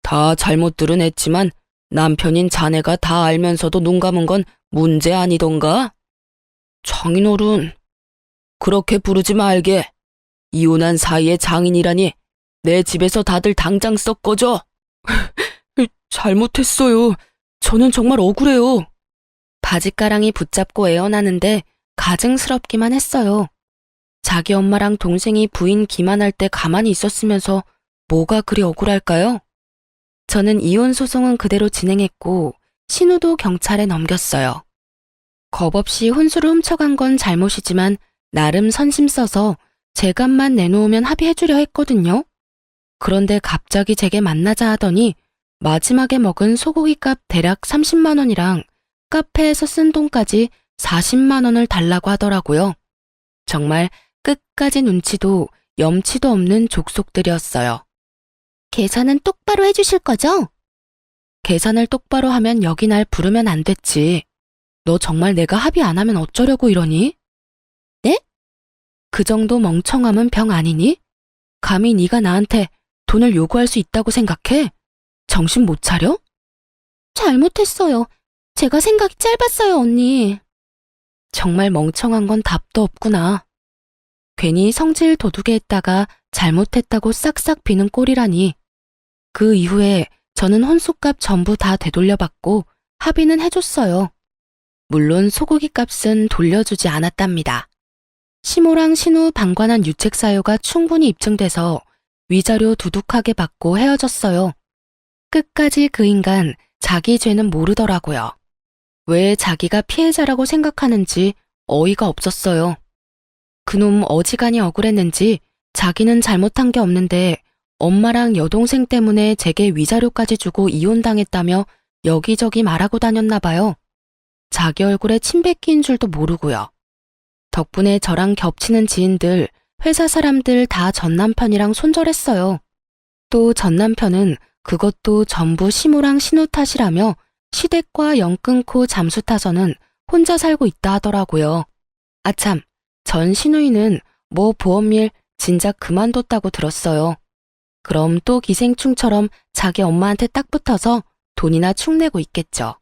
다 잘못들은 했지만 남편인 자네가 다 알면서도 눈 감은 건 문제 아니던가? 장인어른, 그렇게 부르지 말게. 이혼한 사이에 장인이라니 내 집에서 다들 당장 썩 꺼져. 잘못했어요. 저는 정말 억울해요. 바짓가랑이 붙잡고 애원하는데 가증스럽기만 했어요. 자기 엄마랑 동생이 부인 기만할 때 가만히 있었으면서 뭐가 그리 억울할까요? 저는 이혼 소송은 그대로 진행했고 신우도 경찰에 넘겼어요. 겁 없이 혼수를 훔쳐간 건 잘못이지만 나름 선심 써서 제 값만 내놓으면 합의해주려 했거든요. 그런데 갑자기 제게 만나자 하더니 마지막에 먹은 소고기 값 대략 30만 원이랑 카페에서 쓴 돈까지 40만 원을 달라고 하더라고요. 정말 끝까지 눈치도 염치도 없는 족속들이었어요. 계산은 똑바로 해주실 거죠? 계산을 똑바로 하면 여기 날 부르면 안 됐지. 너 정말 내가 합의 안 하면 어쩌려고 이러니? 네? 그 정도 멍청함은 병 아니니? 감히 네가 나한테 돈을 요구할 수 있다고 생각해? 정신 못 차려? 잘못했어요. 제가 생각이 짧았어요, 언니. 정말 멍청한 건 답도 없구나. 괜히 성질 도두게 했다가 잘못했다고 싹싹 비는 꼴이라니. 그 이후에 저는 혼수값 전부 다 되돌려받고 합의는 해줬어요. 물론 소고기 값은 돌려주지 않았답니다. 시모랑 신우 방관한 유책 사유가 충분히 입증돼서 위자료 두둑하게 받고 헤어졌어요. 끝까지 그 인간 자기 죄는 모르더라고요. 왜 자기가 피해자라고 생각하는지 어이가 없었어요. 그놈 어지간히 억울했는지 자기는 잘못한 게 없는데 엄마랑 여동생 때문에 제게 위자료까지 주고 이혼당했다며 여기저기 말하고 다녔나 봐요. 자기 얼굴에 침 뱉기인 줄도 모르고요. 덕분에 저랑 겹치는 지인들 회사 사람들 다 전 남편이랑 손절했어요. 또 전 남편은 그것도 전부 시무랑 신우 탓이라며 시댁과 연 끊고 잠수 타서는 혼자 살고 있다 하더라고요. 아참, 전 시누이는 뭐 보험일 진작 그만뒀다고 들었어요. 그럼 또 기생충처럼 자기 엄마한테 딱 붙어서 돈이나 축내고 있겠죠.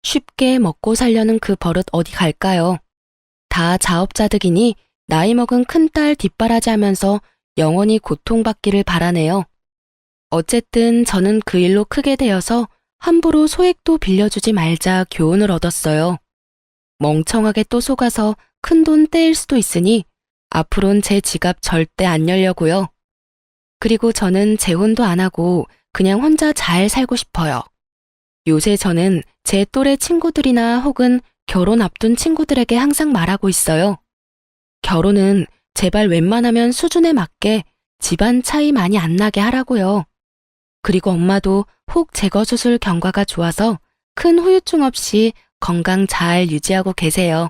쉽게 먹고 살려는 그 버릇 어디 갈까요? 다 자업자득이니 나이 먹은 큰딸 뒷바라지하면서 영원히 고통받기를 바라네요. 어쨌든 저는 그 일로 크게 되어서 함부로 소액도 빌려주지 말자 교훈을 얻었어요. 멍청하게 또 속아서 큰돈 떼일 수도 있으니 앞으론 제 지갑 절대 안 열려고요. 그리고 저는 재혼도 안 하고 그냥 혼자 잘 살고 싶어요. 요새 저는 제 또래 친구들이나 혹은 결혼 앞둔 친구들에게 항상 말하고 있어요. 결혼은 제발 웬만하면 수준에 맞게 집안 차이 많이 안 나게 하라고요. 그리고 엄마도 혹 제거수술 경과가 좋아서 큰 후유증 없이 건강 잘 유지하고 계세요.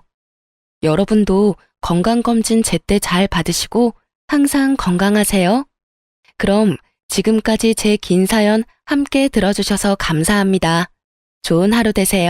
여러분도 건강검진 제때 잘 받으시고 항상 건강하세요. 그럼 지금까지 제 긴 사연 함께 들어주셔서 감사합니다. 좋은 하루 되세요.